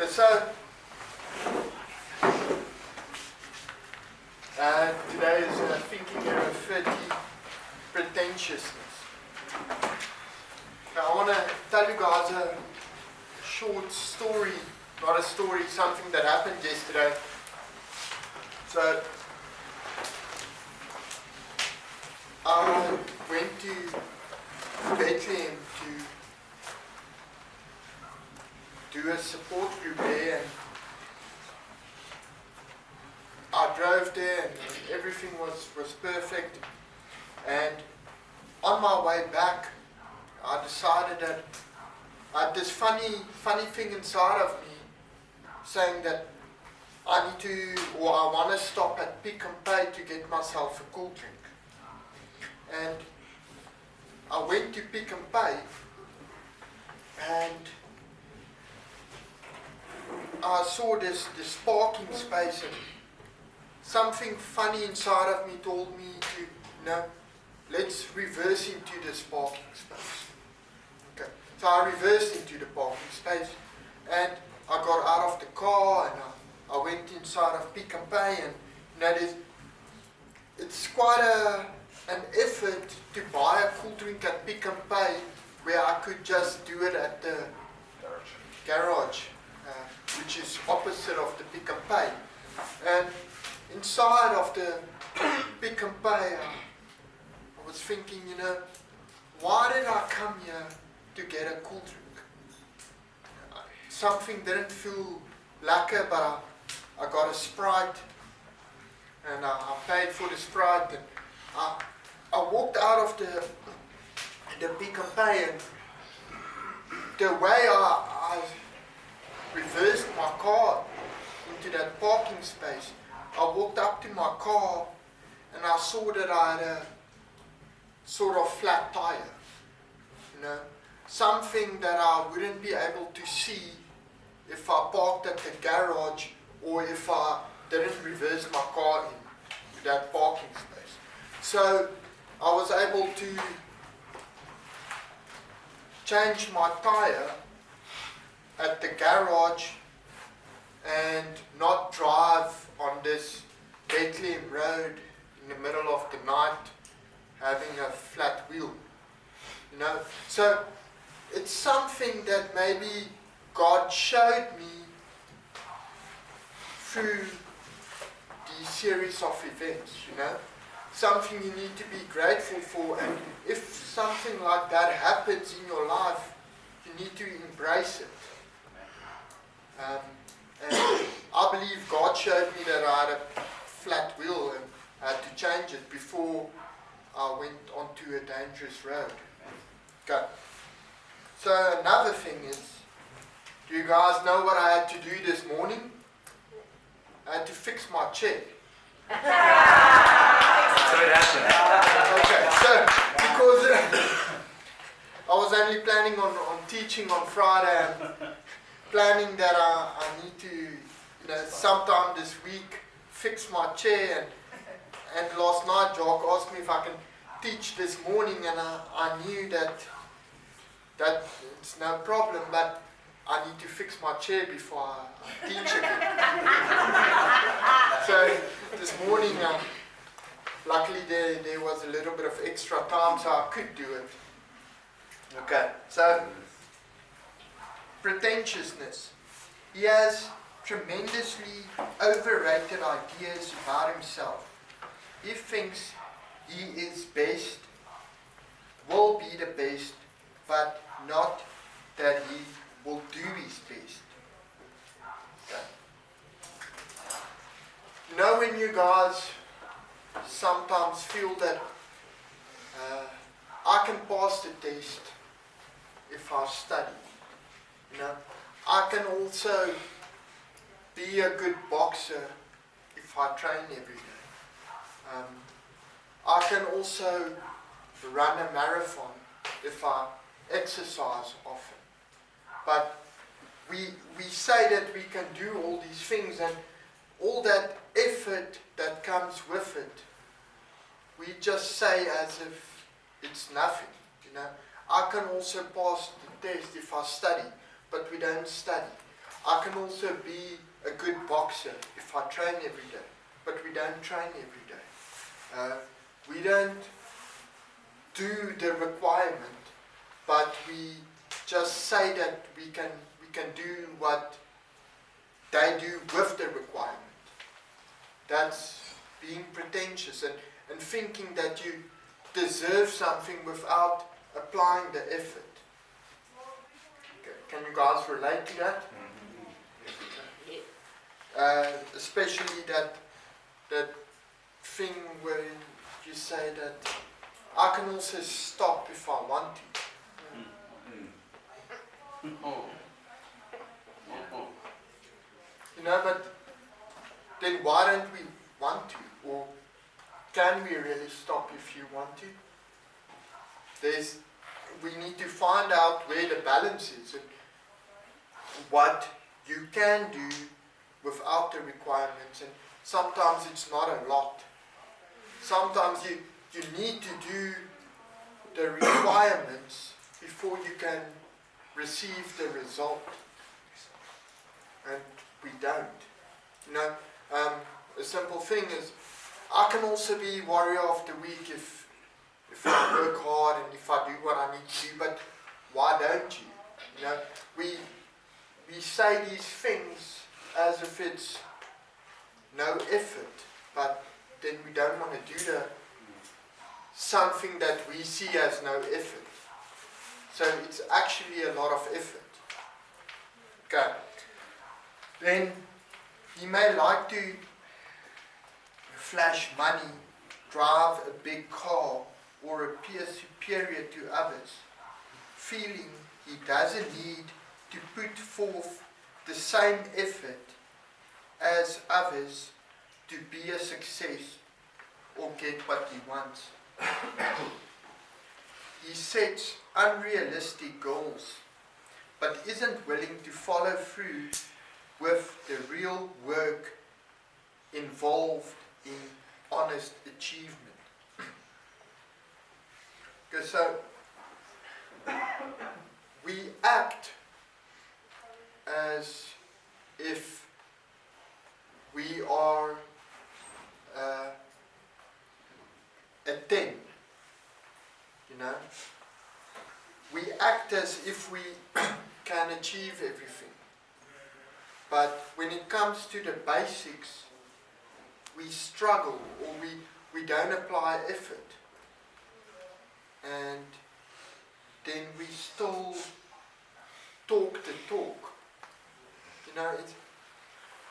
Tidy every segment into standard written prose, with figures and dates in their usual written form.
Okay, so today is thinking error 30, pretentiousness. Now I want to tell you guys a short story, not a story, something that happened yesterday. So I went to Bethlehem to do a support group there, and I drove there and everything was perfect. And on my way back, I decided that I had this funny thing inside of me saying that I need to, or I want to stop at Pick and Pay to get myself a cool drink. And I went to Pick and Pay, and I saw this parking space, and something funny inside of me told me to, let's reverse into this parking space. Okay, so I reversed into the parking space, and I got out of the car, and I went inside of Pick and Pay, and it's quite an effort to buy a cool drink at Pick and Pay where I could just do it at the garage, which is opposite of the Pick and Pay. And inside of the Pick and Pay, I was thinking, why did I come here to get a cool drink? Something didn't feel lekker, but I got a Sprite, and I paid for the Sprite, and I walked out of the Pick and Pay, and the way I reversed my car into that parking space, I walked up to my car and I saw that I had a sort of flat tire, something that I wouldn't be able to see if I parked at the garage or if I didn't reverse my car into that parking space. So I was able to change my tire at the garage and not drive on this Bethlehem road in the middle of the night having a flat wheel. So it's something that maybe God showed me through the series of events, something you need to be grateful for, and if something like that happens in your life, you need to embrace it. And I believe God showed me that I had a flat wheel and I had to change it before I went onto a dangerous road. Okay. So another thing is, do you guys know what I had to do this morning? I had to fix my chair. So it happened. Okay, so because I was only planning on teaching on Friday, and planning that I need to, sometime this week, fix my chair, and last night Jock asked me if I can teach this morning, and I knew that it's no problem, but I need to fix my chair before I teach again. So this morning, luckily there was a little bit of extra time, so I could do it. Okay, so pretentiousness. He has tremendously overrated ideas about himself. He thinks he is best, will be the best, but not that he will do his best. Okay. When you guys sometimes feel that I can pass the test if I study. I can also be a good boxer if I train every day. I can also run a marathon if I exercise often. But we say that we can do all these things, and all that effort that comes with it, we just say as if it's nothing. I can also pass the test if I study, but we don't study. I can also be a good boxer if I train every day, but we don't train every day. We don't do the requirement, but we just say that we can do what they do with the requirement. That's being pretentious and thinking that you deserve something without applying the effort. Okay. Can you guys relate to that? Especially that thing where you say that I can also stop if I want to. You know, but then why don't we want to? Or can we really stop if you want to? We need to find out where the balance is and what you can do without the requirements. And sometimes it's not a lot. Sometimes you need to do the requirements before you can receive the result. And we don't. You know, a simple thing is, I can also be warrior of the week if I work hard and if I do what I need to do, but why don't you? You know, we say these things as if it's no effort, but then we don't want to do something that we see as no effort. So it's actually a lot of effort. Okay. Then you may like to flash money, drive a big car, or appear superior to others, feeling he doesn't need to put forth the same effort as others to be a success or get what he wants. He sets unrealistic goals, but isn't willing to follow through with the real work involved in honest achievement. Okay, so we act as if we are a 10, you know. We act as if we can achieve everything. But when it comes to the basics, we struggle, or we don't apply effort. And then we still talk the talk. You know,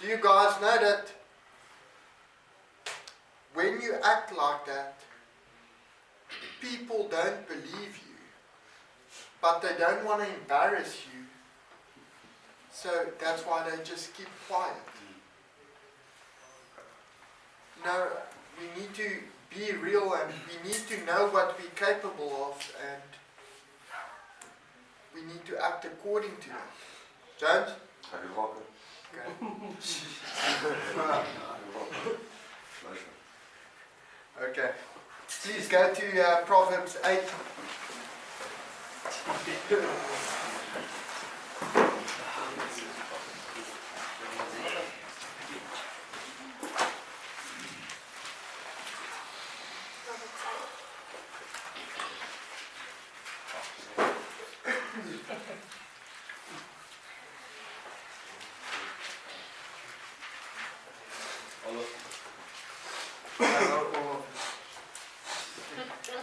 do you guys know that when you act like that, people don't believe you, but they don't want to embarrass you, so that's why they just keep quiet. You know, we need to be real, and we need to know what we're capable of, and we need to act according to that. James? Are you welcome? Okay. Okay. Please go to Proverbs 8.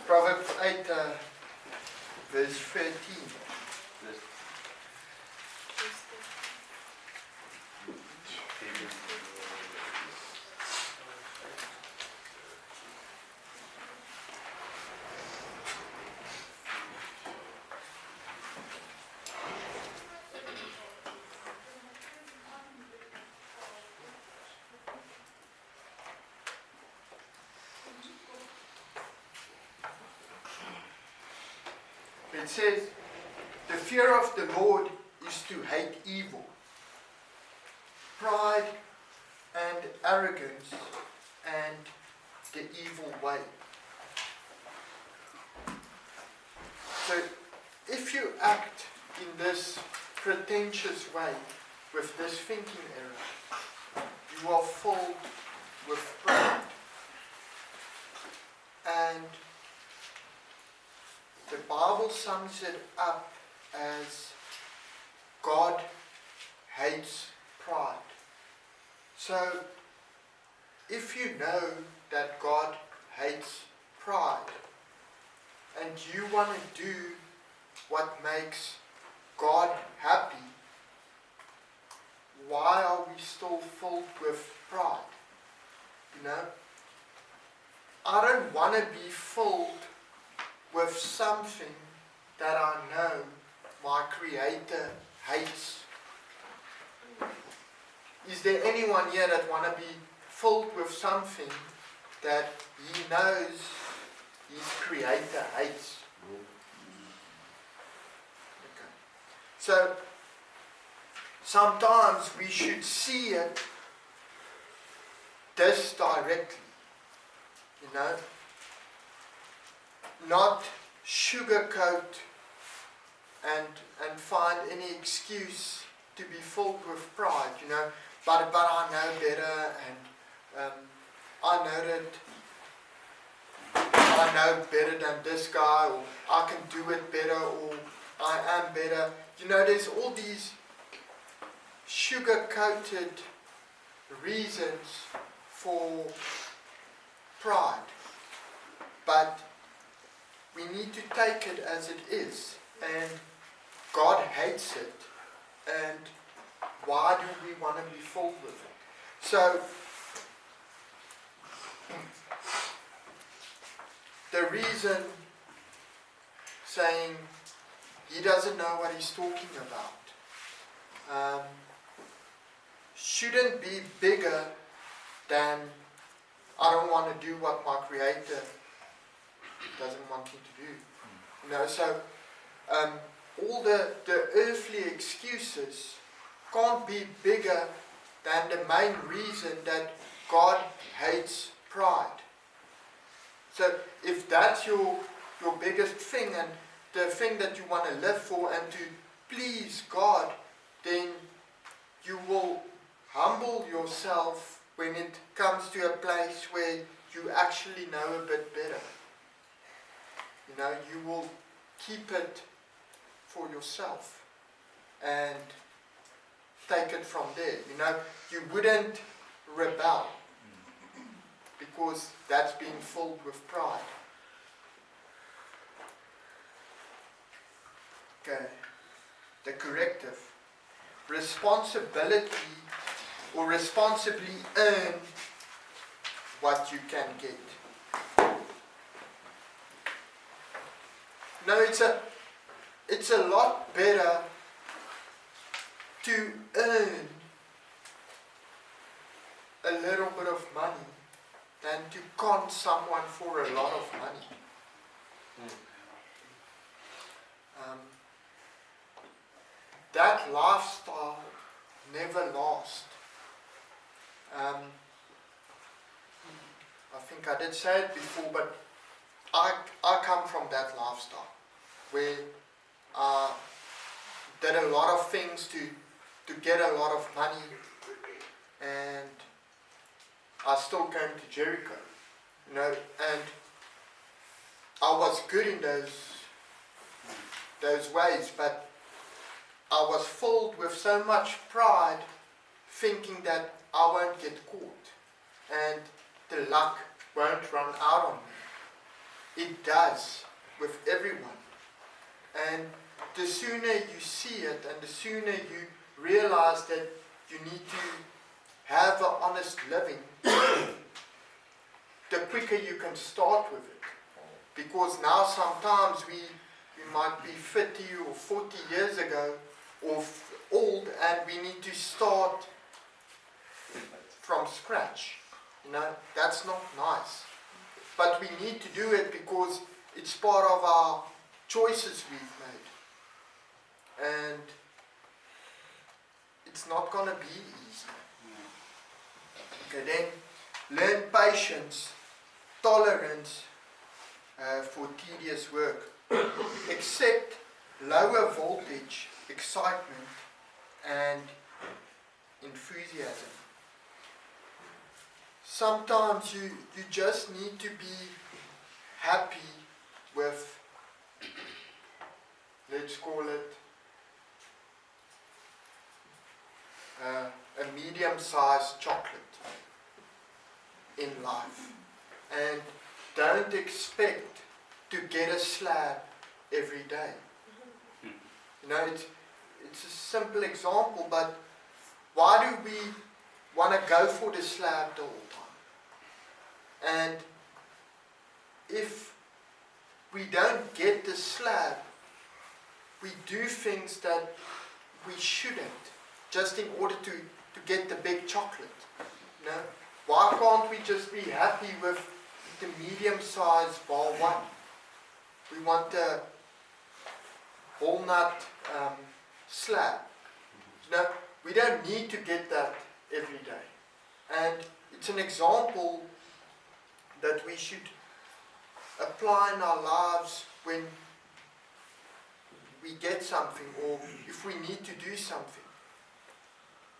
Proverbs 8, verse 13. It says, the fear of the Lord is to hate evil, pride and arrogance and the evil way. So if you act in this pretentious way, with this thinking error, you are filled with pride. And the Bible sums it up as God hates pride. So, if you know that God hates pride, and you want to do what makes God happy, why are we still filled with pride? You know? I don't want to be filled with something that I know my Creator hates. Is there anyone here that want to be filled with something that he knows his Creator hates? Okay. So, sometimes we should see it this directly, you know, not sugarcoat and find any excuse to be filled with pride, you know, but I know better, and I know better than this guy, or I can do it better, or I am better. You know, there's all these sugar-coated reasons for pride, but we need to take it as it is, and God hates it, and why do we want to be filled with it? So, the reason saying he doesn't know what he's talking about shouldn't be bigger than I don't want to do what my Creator doesn't want me to do. You know, so all the earthly excuses can't be bigger than the main reason that God hates pride. So if that's your biggest thing, and the thing that you want to live for and to please God, then you will humble yourself when it comes to a place where you actually know a bit better. You know, you will keep it for yourself and take it from there. You know, you wouldn't rebel because that's being filled with pride. Okay, the corrective. Responsibility, or responsibly earn what you can get. No, it's a lot better to earn a little bit of money than to con someone for a lot of money. That lifestyle never lasts. I think I did say it before, but I come from that lifestyle where I did a lot of things to get a lot of money, and I still came to Jericho, you know, and I was good in those ways, but I was filled with so much pride, thinking that I won't get caught and the luck won't run out on me. It does with everyone. And the sooner you see it, and the sooner you realize that you need to have an honest living, the quicker you can start with it. Because now sometimes we might be 30 or 40 years ago, or old, and we need to start from scratch. You know, that's not nice. But we need to do it because it's part of our choices we've made. And it's not going to be easy. Okay, then learn patience, tolerance for tedious work. Accept lower voltage excitement and enthusiasm. Sometimes you just need to be happy with, let's call it, a medium-sized chocolate in life. And don't expect to get a slab every day. You know, it's a simple example, but why do we want to go for the slab the whole time? And if we don't get the slab, we do things that we shouldn't, just in order to get the big chocolate. You know? Why can't we just be happy with the medium-sized bar one? We want the walnut slab. You know, we don't need to get that every day. And it's an example that we should apply in our lives when we get something, or if we need to do something.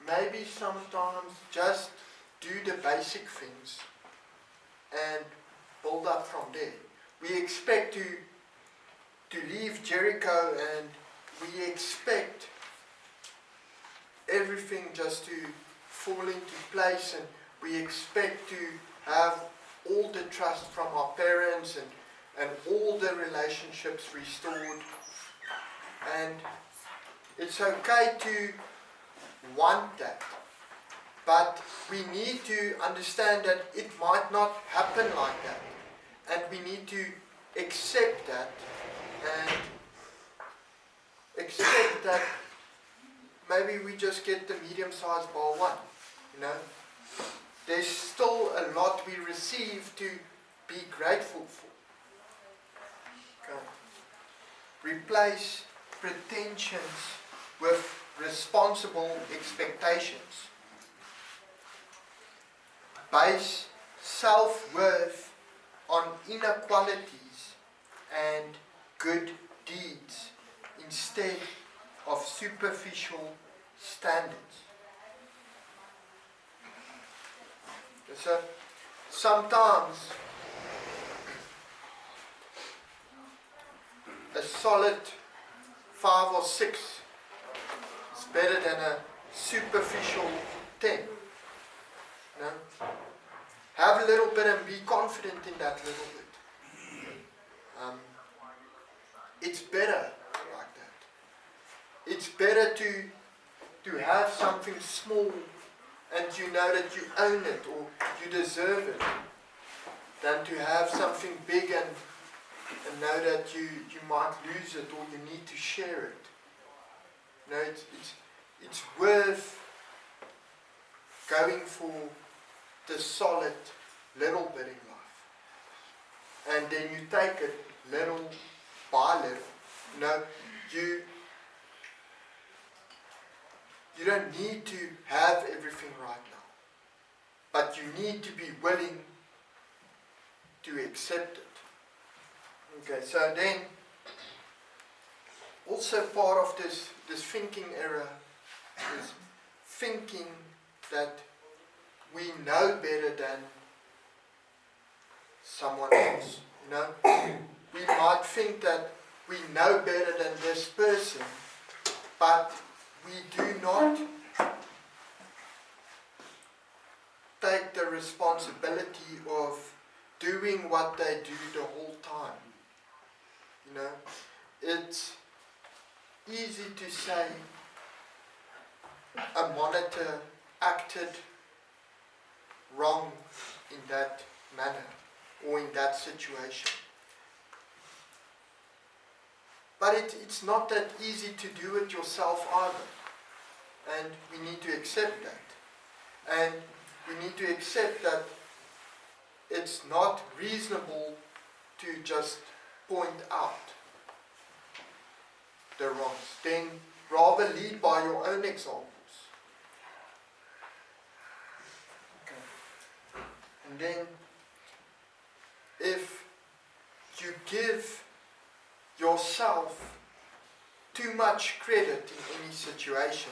Maybe sometimes just do the basic things and build up from there. We expect to leave Jericho, and we expect everything just to fall into place, and we expect to have all the trust from our parents and all the relationships restored. And it's okay to want that, but we need to understand that it might not happen like that, and we need to accept that, and accept that maybe we just get the medium-sized bar one. You know, there's still a lot we receive to be grateful for. Okay. Replace pretensions with responsible expectations. Base self-worth on inequalities and good deeds instead of superficial standards. So sometimes a solid 5 or 6 is better than a superficial 10. You know? Have a little bit and be confident in that little bit. It's better like that. It's better to have something small and you know that you own it or you deserve it, than to have something big and know that you might lose it or you need to share it. You know, it's worth going for the solid little bit in life. And then you take it little by little. You know, you don't need to have everything right now. But you need to be willing to accept it. Okay, so then also part of this thinking error is thinking that we know better than someone else. You know, we might think that we know better than this person, but we do not take the responsibility of doing what they do the whole time. You know, it's easy to say a monitor acted wrong in that manner or in that situation. But it's not that easy to do it yourself either. And we need to accept that. And we need to accept that it's not reasonable to just point out the wrongs. Then rather lead by your own examples. Okay. And then if you give yourself too much credit in any situation,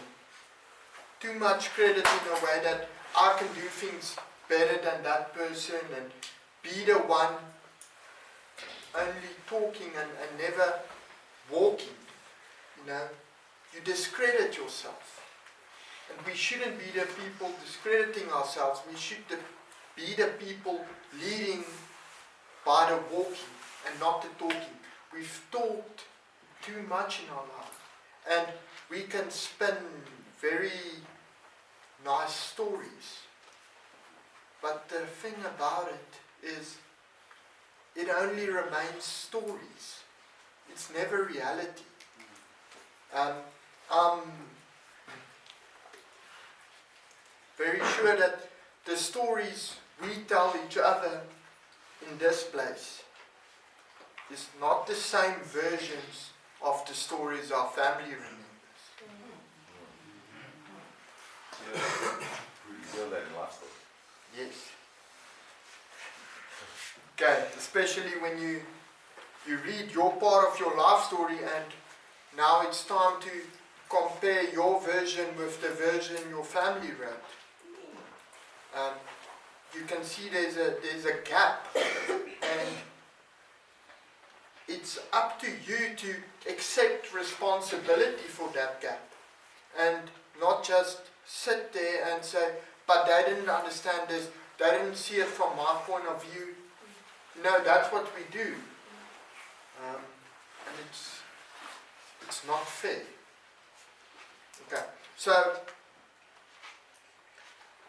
too much credit in a way that I can do things better than that person and be the one only talking and never walking. You know, you discredit yourself. And we shouldn't be the people discrediting ourselves. We should be the people leading by the walking and not the talking. We've talked too much in our life. And we can spin very nice stories. But the thing about it is, it only remains stories. It's never reality. I'm very sure that the stories we tell each other in this place is not the same versions of the stories our family remembers. You feel that in life story. Yes. Okay, especially when you read your part of your life story and now it's time to compare your version with the version your family wrote. You can see there's a gap, and it's up to you to accept responsibility for that gap and not just sit there and say, but they didn't understand this, they didn't see it from my point of view. No, that's what we do. And it's not fair. Okay, so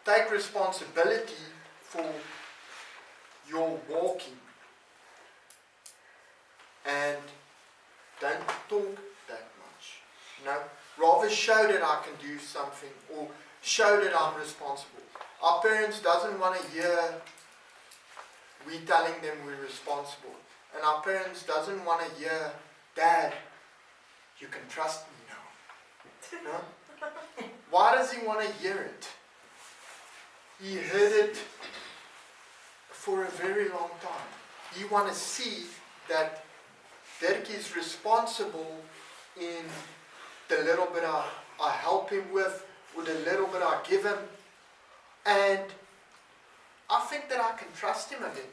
take responsibility for your walking and don't talk that much. You know, rather show that I can do something or show that I'm responsible. Our parents doesn't want to hear we telling them we're responsible. And our parents doesn't want to hear, Dad, you can trust me now. No? Why does he want to hear it? He heard it for a very long time. He wants to see that Dirk is responsible in the little bit I help him with, or the little bit I give him. And I think that I can trust him again.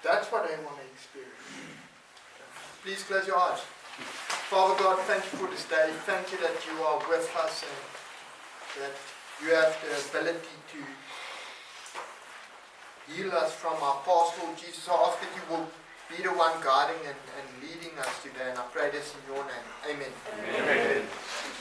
That's what I want to experience. Please close your eyes. Father God, thank you for this day. Thank you that you are with us and that you have the ability to heal us from our past. Lord Jesus, I ask that you will be the one guiding and leading us today. And I pray this in your name. Amen. Amen.